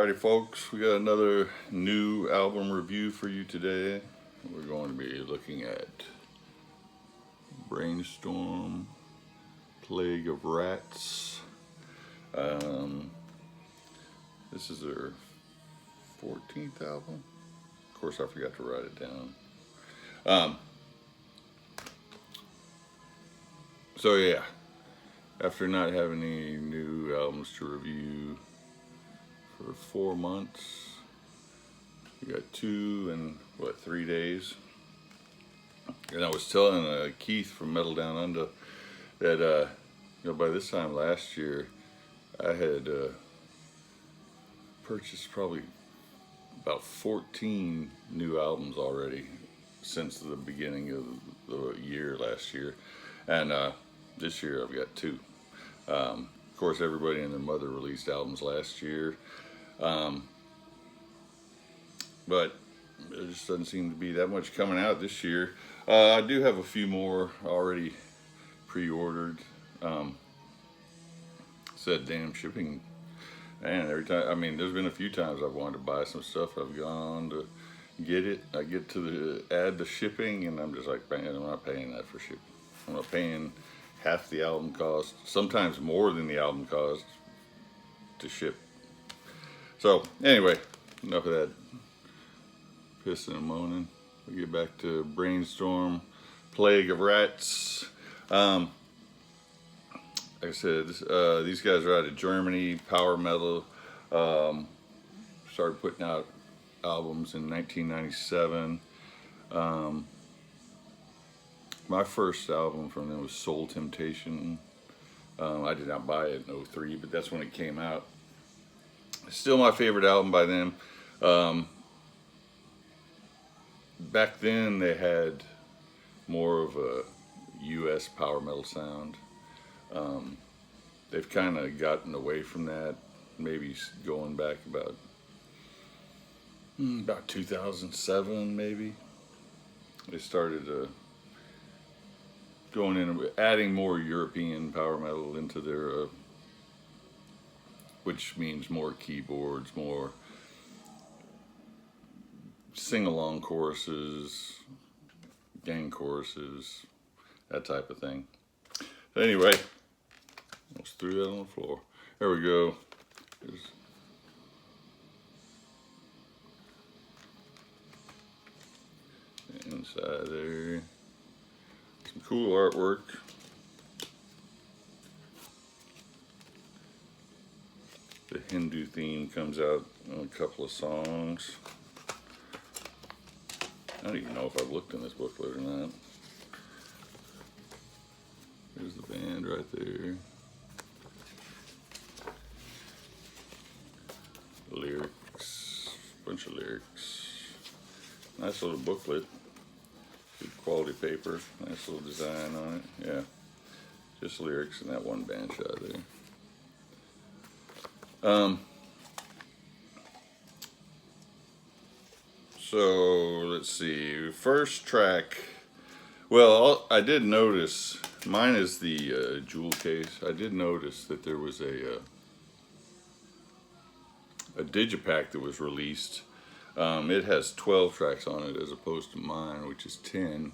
Alrighty folks, we got another new album review for you today. We're going to be looking at Brainstorm, Plague of Rats. This is their 14th album. Of course I forgot to write it down. So yeah, after not having any new albums to review for 4 months, we got 2 in 3 days. And I was telling Keith from Metal Down Under that by this time last year I had purchased probably about 14 new albums already since the beginning of the year last year, and this year I've got 2. Of course, everybody and their mother released albums last year. But there just doesn't seem to be that much coming out this year. I do have a few more already pre-ordered. Said damn shipping, and every time, I mean, there's been a few times I've wanted to buy some stuff. I've gone to get it. I get to add the shipping, and I'm just like, man, I'm not paying that for shipping. I'm not paying half the album cost, sometimes more than the album cost to ship. So anyway, enough of that pissing and moaning. We get back to Brainstorm, Plague of Rats. Like I said, these guys are out of Germany, power metal. Started putting out albums in 1997. My first album from them was Soul Temptation. I did not buy it in 2003, but that's when it came out. Still my favorite album by them. Back then they had more of a US power metal sound. They've kind of gotten away from that, maybe going back about 2007 maybe. They started going in, adding more European power metal into their which means more keyboards, more sing-along choruses, gang choruses, that type of thing. So anyway, almost threw that on the floor. There we go. There's inside there. Some cool artwork. The Hindu theme comes out in a couple of songs. I don't even know if I've looked in this booklet or not. There's the band right there. Lyrics, bunch of lyrics. Nice little booklet. Good quality paper. Nice little design on it. Yeah, just lyrics and that one band shot there. So let's see, first track, well, I did notice, mine is the jewel case. I did notice that there was a digipack that was released. It has 12 tracks on it as opposed to mine, which is 10,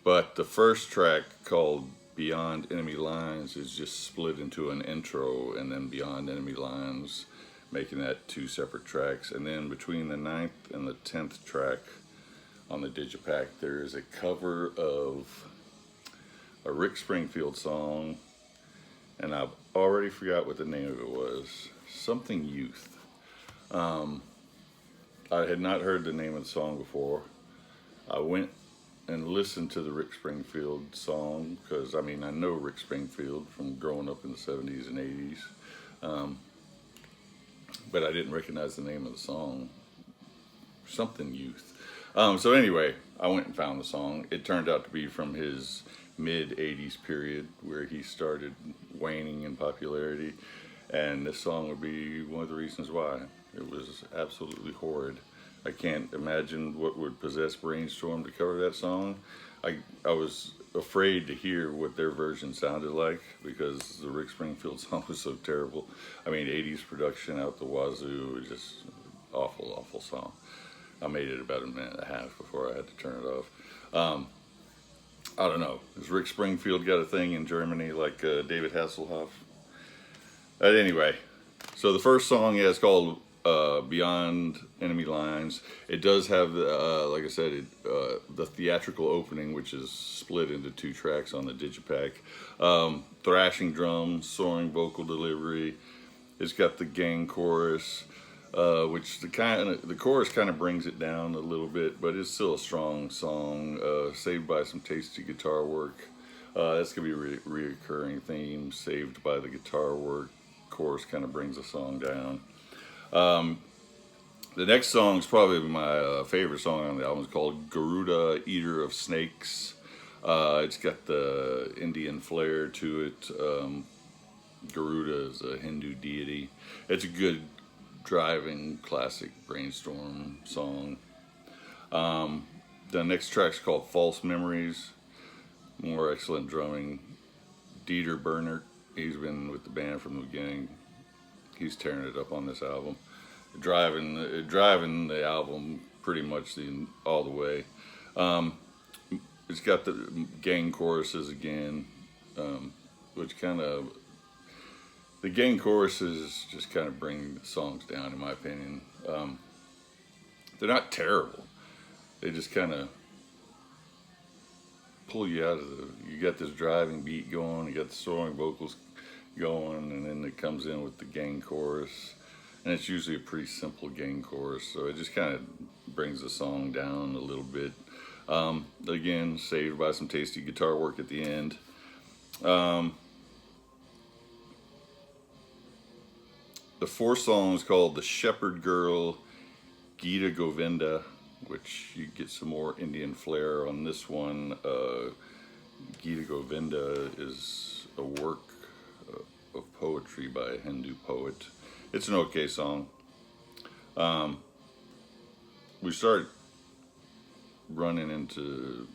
but the first track, called Beyond Enemy Lines, is just split into an intro and then Beyond Enemy Lines, making that 2 separate tracks. And then between the 9th and the 10th track on the digipack, there is a cover of a Rick Springfield song, and I've already forgot what the name of it was. Something Youth. I had not heard the name of the song before. I went and listened to the Rick Springfield song, because I mean, I know Rick Springfield from growing up in the 70s and 80s. But I didn't recognize the name of the song. Something Youth. So anyway, I went and found the song. It turned out to be from his mid-80s period, where he started waning in popularity, and this song would be one of the reasons why. It was absolutely horrid. I can't imagine what would possess Brainstorm to cover that song. I was afraid to hear what their version sounded like, because the Rick Springfield song was so terrible. I mean, 80s production out the wazoo, was just awful song. I made it about a minute and a half before I had to turn it off. I don't know. Has Rick Springfield got a thing in Germany like David Hasselhoff? But anyway, so the first song, yeah, it's called Beyond Enemy Lines. It does have, like I said, the theatrical opening, which is split into 2 tracks on the digipack. Thrashing drums, soaring vocal delivery. It's got the gang chorus, which the chorus kind of brings it down a little bit, but it's still a strong song, saved by some tasty guitar work. That's going to be a reoccurring theme, saved by the guitar work. Chorus kind of brings the song down. The next song is probably my favorite song on the album. It's called Garuda, Eater of Snakes. It's got the Indian flair to it. Garuda is a Hindu deity. It's a good driving classic Brainstorm song. The next track's called False Memories. More excellent drumming. Dieter Bernert, he's been with the band from the beginning. He's tearing it up on this album. Driving the album pretty much all the way. It's got the gang choruses again, which the gang choruses just kind of bring the songs down, in my opinion. They're not terrible. They just kind of pull you out of you got this driving beat going, you got the soaring vocals going, and then it comes in with the gang chorus. And it's usually a pretty simple gang chorus, so it just kind of brings the song down a little bit. Again, saved by some tasty guitar work at the end. The 4th song is called The Shepherd Girl, Gita Govinda, which you get some more Indian flair on this one. Gita Govinda is a work of poetry by a Hindu poet. It's an okay song. We start running into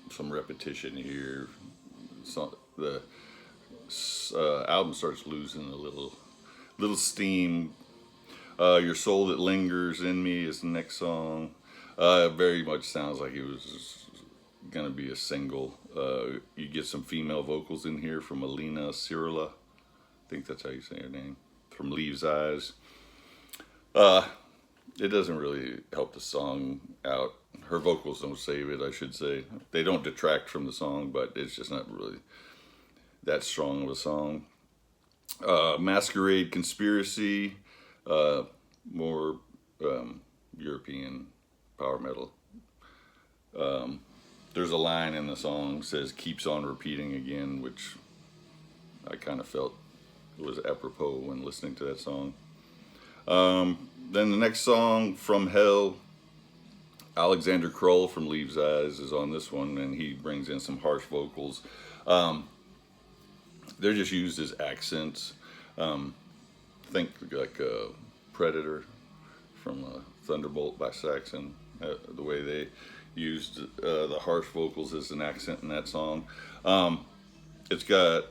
some repetition here. So the album starts losing a little steam. Your Soul That Lingers in Me is the next song. It very much sounds like it was gonna be a single. You get some female vocals in here from Alina Sirila. I think that's how you say her name. From Leaves' Eyes. It doesn't really help the song out. Her vocals don't save it, I should say. They don't detract from the song, but it's just not really that strong of a song. Masquerade Conspiracy, more European power metal. There's a line in the song that says keeps on repeating again, which I kind of felt was apropos when listening to that song. Then the next song, From Hell, Alexander Krull from Leaves' Eyes is on this one, and he brings in some harsh vocals. They're just used as accents. Think like Predator from Thunderbolt by Saxon, the way they used the harsh vocals as an accent in that song. It's got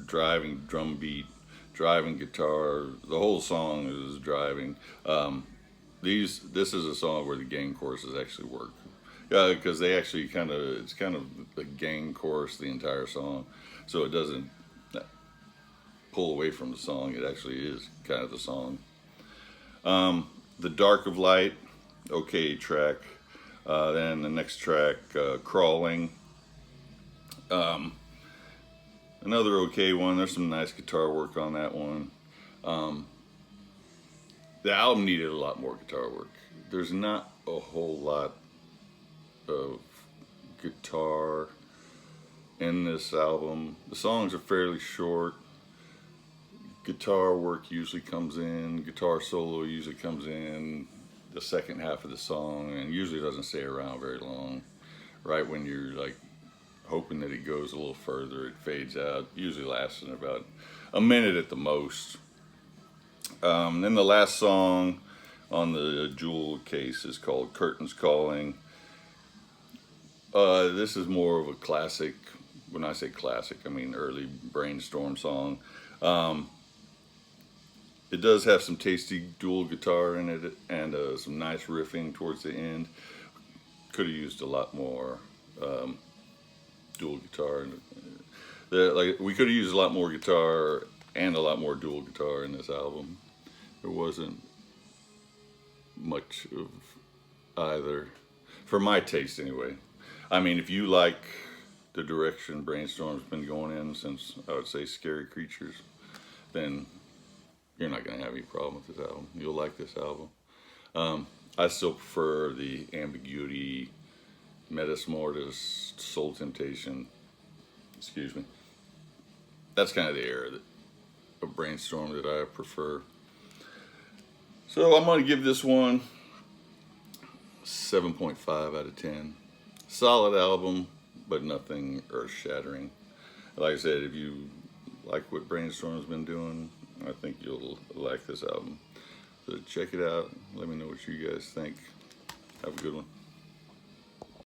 driving drum beat, driving guitar. The whole song is driving. This is a song where the gang choruses actually work. Because they actually it's kind of the gang chorus the entire song. So it doesn't pull away from the song. It actually is kind of the song. The Dark of Light, okay track. Then the next track, Crawling. Another okay one. There's some nice guitar work on that one. The album needed a lot more guitar work. There's not a whole lot of guitar in this album. The songs are fairly short. Guitar work usually comes in. Guitar solo usually comes in the second half of the song, and usually doesn't stay around very long. Right when you're like hoping that it goes a little further, it fades out. Usually lasting about a minute at the most. Then the last song on the Jewel case is called Curtains Calling. This is more of a classic. When I say classic, I mean early Brainstorm song. It does have some tasty dual guitar in it and some nice riffing towards the end. Could have used a lot more dual guitar. Like we could have used a lot more guitar and a lot more dual guitar in this album. There wasn't much of either, for my taste anyway. I mean, if you like the direction Brainstorm's been going in since, I would say, Scary Creatures, then you're not going to have any problem with this album. You'll like this album. I still prefer the Ambiguity, Metis Mortis, Soul Temptation. Excuse me. That's kind of the era of Brainstorm that I prefer. So I'm going to give this one 7.5 out of 10. Solid album, but nothing earth-shattering. Like I said, if you like what Brainstorm's been doing, I think you'll like this album. So check it out. Let me know what you guys think. Have a good one.